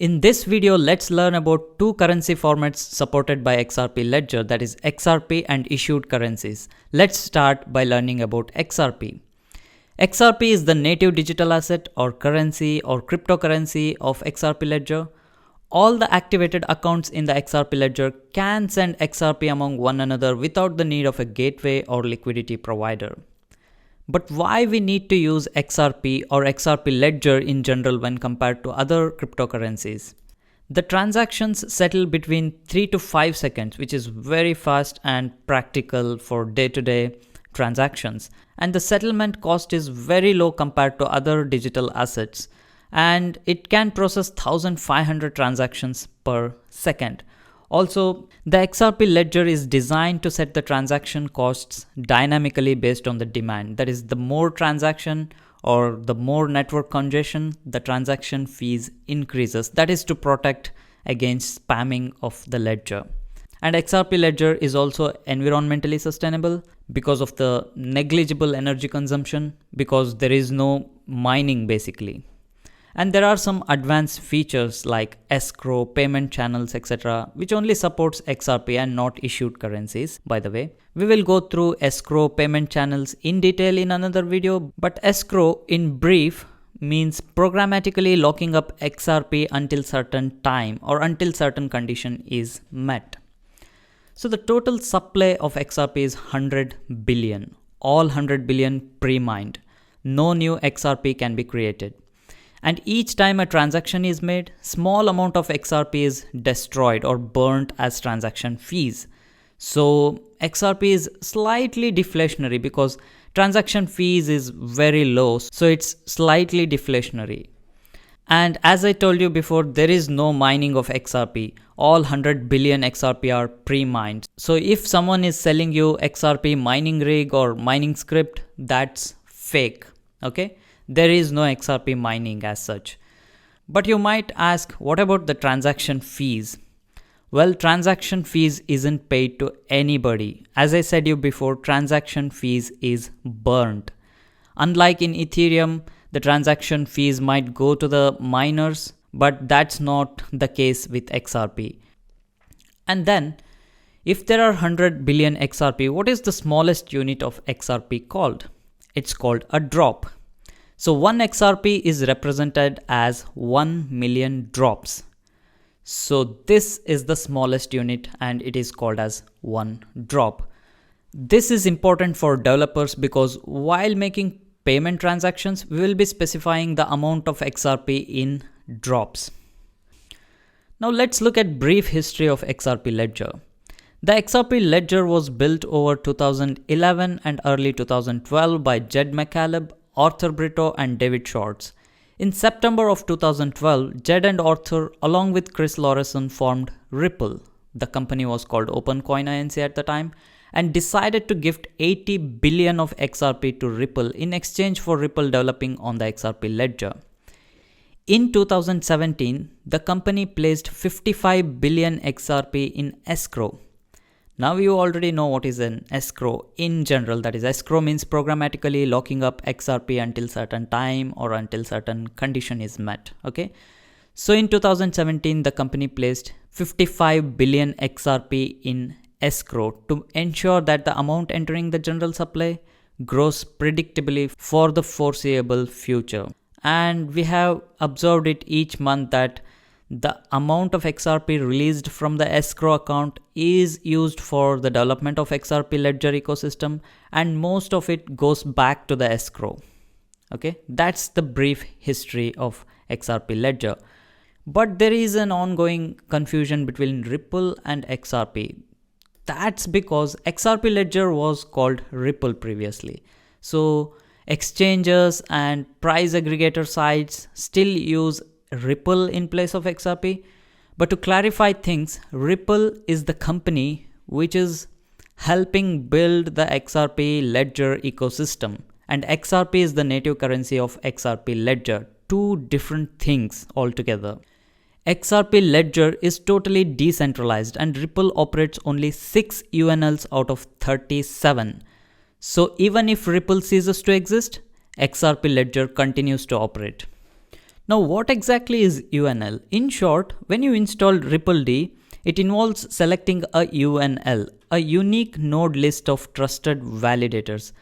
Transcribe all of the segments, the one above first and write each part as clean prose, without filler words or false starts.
In this video, let's learn about two currency formats supported by XRP Ledger, that is XRP and issued currencies. Let's start by learning about XRP. XRP is the native digital asset or currency or cryptocurrency of XRP Ledger. All the activated accounts in the XRP Ledger can send XRP among one another without the need of a gateway or liquidity provider. But why we need to use XRP or XRP Ledger in general when compared to other cryptocurrencies? The transactions settle between 3 to 5 seconds, which is very fast and practical for day-to-day transactions. And the settlement cost is very low compared to other digital assets. And it can process 1500 transactions per second. Also, the XRP Ledger is designed to set the transaction costs dynamically based on the demand. That is, the more transaction or the more network congestion, the transaction fees increases. That is to protect against spamming of the ledger. And XRP Ledger is also environmentally sustainable because of the negligible energy consumption, because there is no mining basically. And there are some advanced features like escrow, payment channels, etc., which only supports XRP and not issued currencies, by the way. We will go through escrow, payment channels in detail in another video, but escrow in brief means programmatically locking up XRP until certain time or until certain condition is met. So the total supply of XRP is 100 billion, all 100 billion pre-mined. No new XRP can be created. And each time a transaction is made, small amount of XRP is destroyed or burnt as transaction fees. So XRP is slightly deflationary because transaction fees is very low, so it's slightly deflationary. And as I told you before, there is no mining of XRP. All 100 billion XRP are pre-mined. So if someone is selling you XRP mining rig or mining script, that's fake, okay? There is no XRP mining as such. But you might ask, what about the transaction fees? Well, transaction fees isn't paid to anybody. As I said you before, transaction fees is burnt. Unlike in Ethereum, the transaction fees might go to the miners, but that's not the case with XRP. And then, if there are 100 billion XRP, what is the smallest unit of XRP called? It's called a drop. So 1 XRP is represented as 1 million drops. So this is the smallest unit and it is called as 1 drop. This is important for developers because while making payment transactions, we will be specifying the amount of XRP in drops. Now let's look at brief history of XRP Ledger. The XRP Ledger was built over 2011 and early 2012 by Jed McCaleb, Arthur Brito and David Schwartz. In September of 2012, Jed and Arthur along with Chris Lawrenson formed Ripple. The company was called OpenCoin Inc. at the time and decided to gift 80 billion of XRP to Ripple in exchange for Ripple developing on the XRP Ledger. In 2017, the company placed 55 billion XRP in escrow. Now you already know what is an escrow in general. That is, escrow means programmatically locking up XRP until certain time or until certain condition is met. Okay. So in 2017, the company placed 55 billion XRP in escrow to ensure that the amount entering the general supply grows predictably for the foreseeable future. And we have observed it each month that the amount of XRP released from the escrow account is used for the development of XRP Ledger ecosystem, and most of it goes back to the escrow. Okay, that's the brief history of XRP Ledger. But there is an ongoing confusion between Ripple and XRP. That's because XRP Ledger was called Ripple previously. So exchanges and price aggregator sites still use Ripple in place of XRP. But to clarify things, Ripple is the company which is helping build the XRP Ledger ecosystem, and XRP is the native currency of XRP Ledger. Two different things altogether. XRP Ledger is totally decentralized and Ripple operates only 6 UNLs out of 37. So even if Ripple ceases to exist, XRP Ledger continues to operate. Now, what exactly is UNL? In short, when you install Ripple D, it involves selecting a UNL, a unique node list of trusted validators.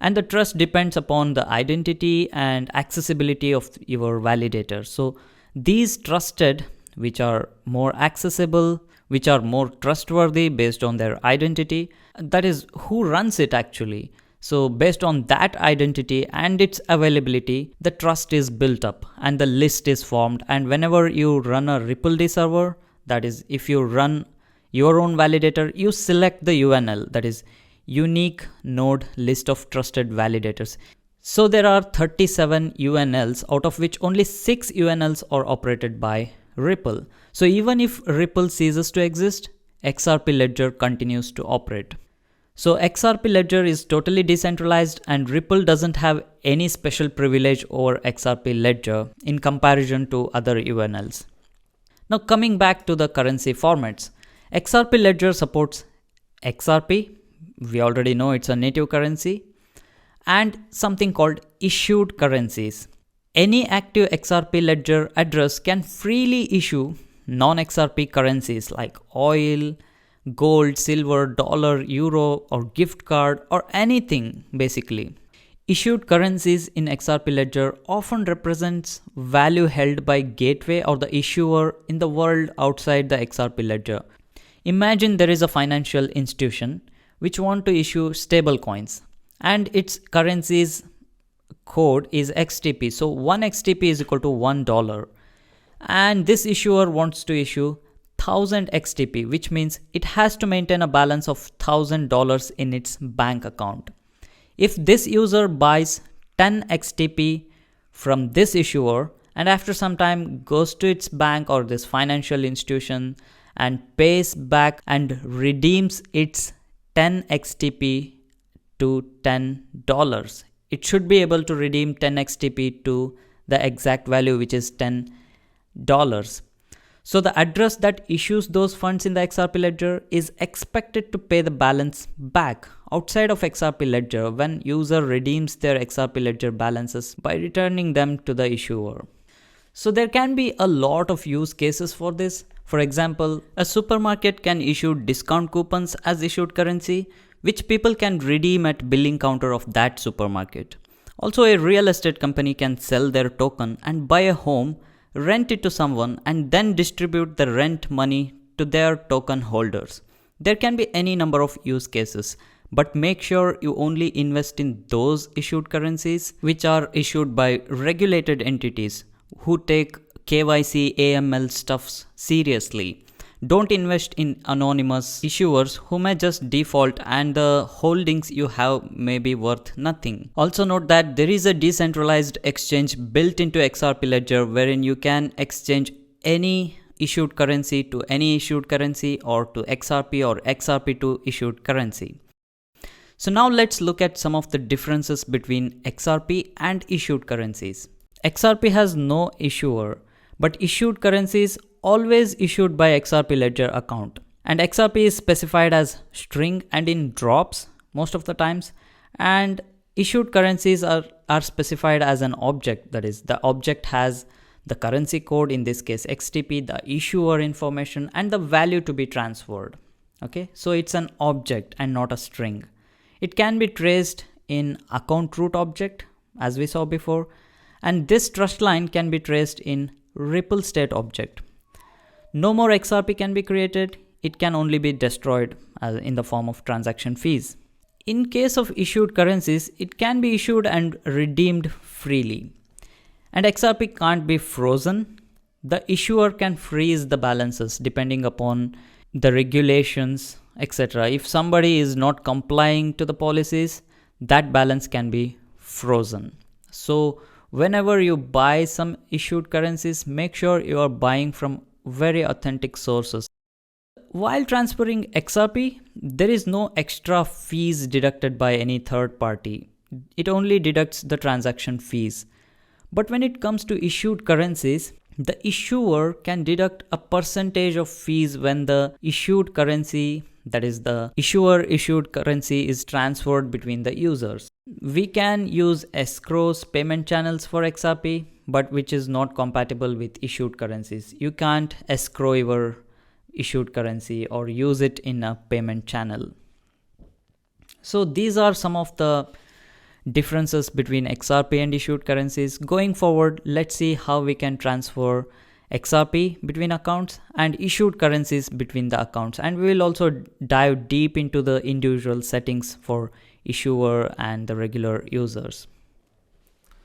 And the trust depends upon the identity and accessibility of your validator. So these trusted, which are more accessible, which are more trustworthy based on their identity, that is who runs it actually. So based on that identity and its availability, the trust is built up and the list is formed. And whenever you run a Ripple D server, that is if you run your own validator, you select the UNL, that is unique node list of trusted validators. So there are 37 UNLs, out of which only 6 UNLs are operated by Ripple. So even if Ripple ceases to exist, XRP Ledger continues to operate. So XRP Ledger is totally decentralized and Ripple doesn't have any special privilege over XRP Ledger in comparison to other UNLs. Now coming back to the currency formats, XRP Ledger supports XRP, we already know it's a native currency, and something called issued currencies. Any active XRP Ledger address can freely issue non-XRP currencies like oil, gold, silver, dollar, euro, or gift card, or anything basically. Issued currencies in XRP Ledger often represents value held by gateway or the issuer in the world outside the XRP Ledger. Imagine there is a financial institution which want to issue stable coins and its currency's code is XTP. So 1 XTP is equal to $1 and this issuer wants to issue 1000 XTP, which means it has to maintain a balance of $1000 in its bank account. If this user buys 10 XTP from this issuer and after some time goes to its bank or this financial institution and pays back and redeems its 10 XTP to $10, it should be able to redeem 10 XTP to the exact value, which is $10. So the address that issues those funds in the XRP Ledger is expected to pay the balance back outside of XRP Ledger when user redeems their XRP Ledger balances by returning them to the issuer. So there can be a lot of use cases for this. For example, a supermarket can issue discount coupons as issued currency, which people can redeem at billing counter of that supermarket. Also, a real estate company can sell their token and buy a home, rent it to someone, and then distribute the rent money to their token holders. There can be any number of use cases, but make sure you only invest in those issued currencies which are issued by regulated entities who take KYC, AML stuffs seriously. Don't invest in anonymous issuers who may just default and the holdings you have may be worth nothing. Also note that there is a decentralized exchange built into XRP Ledger wherein you can exchange any issued currency to any issued currency or to XRP or XRP to issued currency. So now let's look at some of the differences between XRP and issued currencies. XRP has no issuer, but issued currencies always issued by XRP Ledger account. And XRP is specified as string and in drops most of the times. And issued currencies are specified as an object. That is, the object has the currency code, in this case XTP, the issuer information, and the value to be transferred. Okay, so it's an object and not a string. It can be traced in account root object, as we saw before. And this trust line can be traced in Ripple state object. No more XRP can be created. It can only be destroyed in the form of transaction fees. In case of issued currencies, it can be issued and redeemed freely. And XRP can't be frozen. The issuer can freeze the balances depending upon the regulations, etc. If somebody is not complying to the policies, that balance can be frozen. So whenever you buy some issued currencies, make sure you are buying from very authentic sources. While transferring XRP, there is no extra fees deducted by any third party. It only deducts the transaction fees. But when it comes to issued currencies, the issuer can deduct a percentage of fees when the issued currency, that is the issuer issued currency, is transferred between the users. We can use escrows, payment channels for XRP, but which is not compatible with issued currencies. You can't escrow your issued currency or use it in a payment channel. So these are some of the differences between XRP and issued currencies. Going forward, let's see how we can transfer XRP between accounts and issued currencies between the accounts, and we will also dive deep into the individual settings for issuer and the regular users.